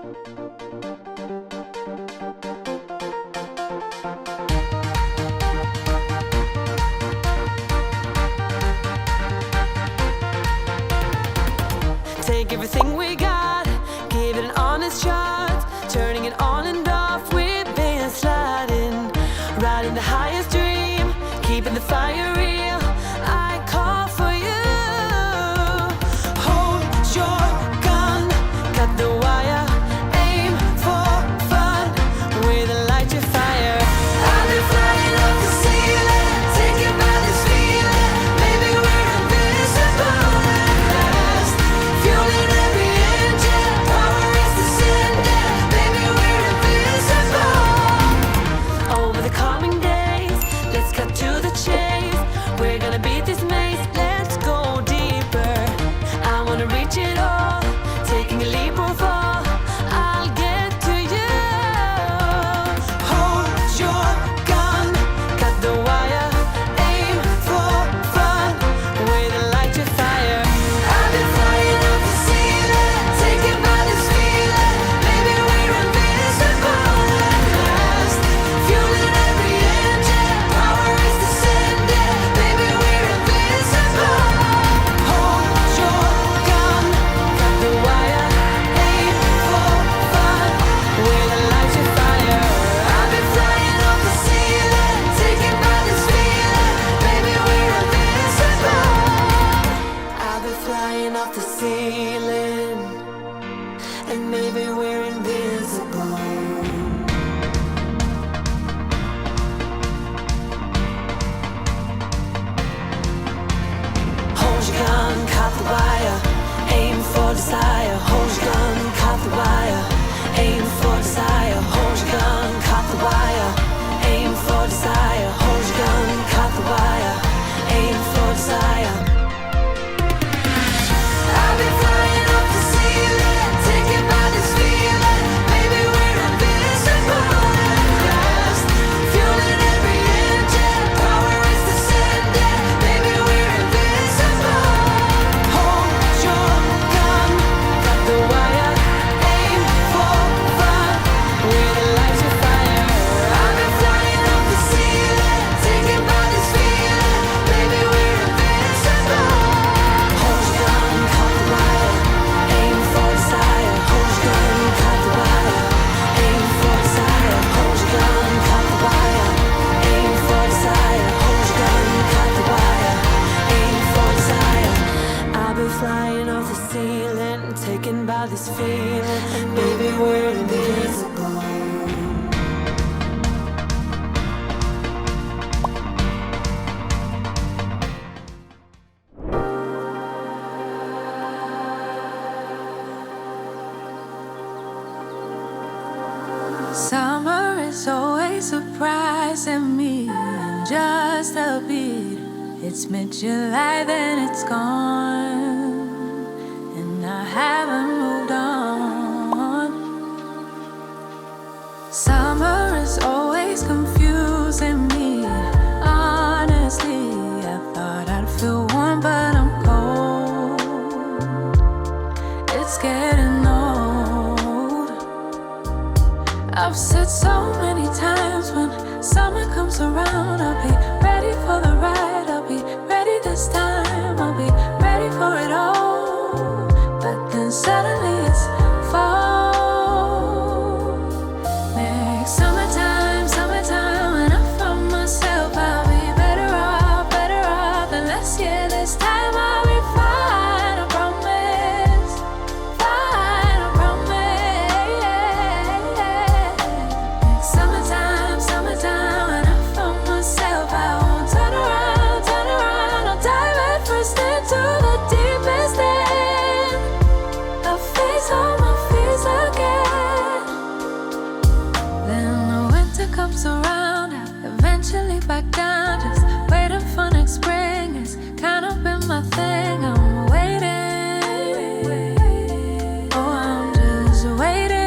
Take everything we got, give it an honest shot, turning it on and off, we've been sliding, riding the highest dream, keeping the fire real. I call for you. Hold your gun, cut the wire, aim for fun, with a light your fire. I've been flying up the ceiling, taken by this feeling, maybe we're invisible at last. Fueling every engine, power is descending, maybe we're invisible. Over the coming days, let's cut to the chase. We're gonna beat this maze, let's go deeper. I wanna reach it all, taking a leap or fall, I'll get to you. Hold your gun, cut the wire, aim for fun, with a light your fire. I've been flying up the ceiling, taken by this feeling, maybe we're invisible at last. Fueling every engine, power is descending, maybe we're invisible. Hold your gun, cut the wire, aim for fun, with a light your fire. I've been flying up the ceiling, taken by this feeling, maybe we're invisible. I've been flying off the ceiling, and maybe we're invisible. Hold your gun, cut the wire, aim for desire. Hold your gun, cut the wire, aim for desire. Hold your gun, cut the wire, aim for desire. Hold your gun, cut the wire, aim for desire. I've been flying up the ceiling, taken by this feeling, maybe we're invisible at last. Fueling every engine, power is descending, maybe we're invisible. Hold your gun, cut the wire, aim for fun, with a light your fire. I've been flying up the ceiling, taken by this feeling, maybe we're invincible. Hold your gun, cut the wire, aim for desire. Hold your gun, cut the wire, aim for desire. Hold your gun, cut the wire, aim for desire. Hold your gun, cut the wire, aim for desire. I've been flying off the ceiling, taken by this feeling, and maybe we're invisible. Summer is always surprising me in just a beat. It's mid-July, then it's gone, and I haven't moved on. Summer is always confusing me. Honestly, I thought I'd feel warm, but I'm cold. It's getting old. I've said so many times, when summer comes around, I'll be ready for the ride. I'll be ready this time. I'll be ready for it all. But then suddenly it's fall. Next summertime, summertime, when I found myself, I'll be better off than last year. This time I'll be fine, I promise. Fine, I promise. Next summertime, summertime, when I found myself, I won't turn around, I'll dive head first into the deepest end. I'll face all my fears again. Then the winter comes around, I eventually back down, just waiting for next spring. It's kind of been my thing, I'm waiting. Oh, I'm just waiting.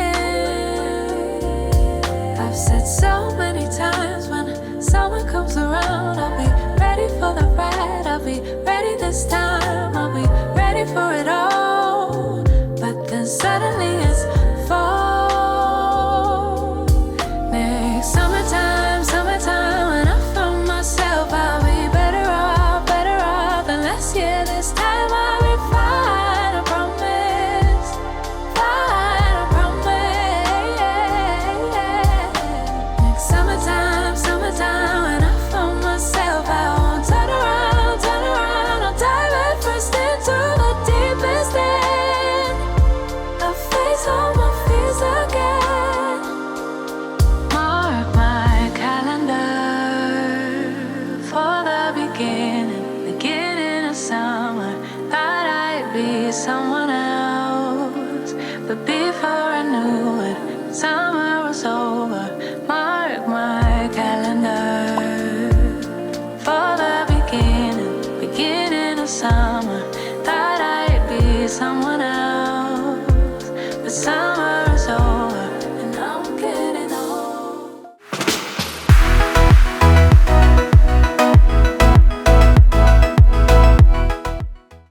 I've said so many times, when summer comes around, I'll be ready for the ride. I'll be ready this time. I'll be ready for it all. But then suddenly it's fall. knew it. Summer was over.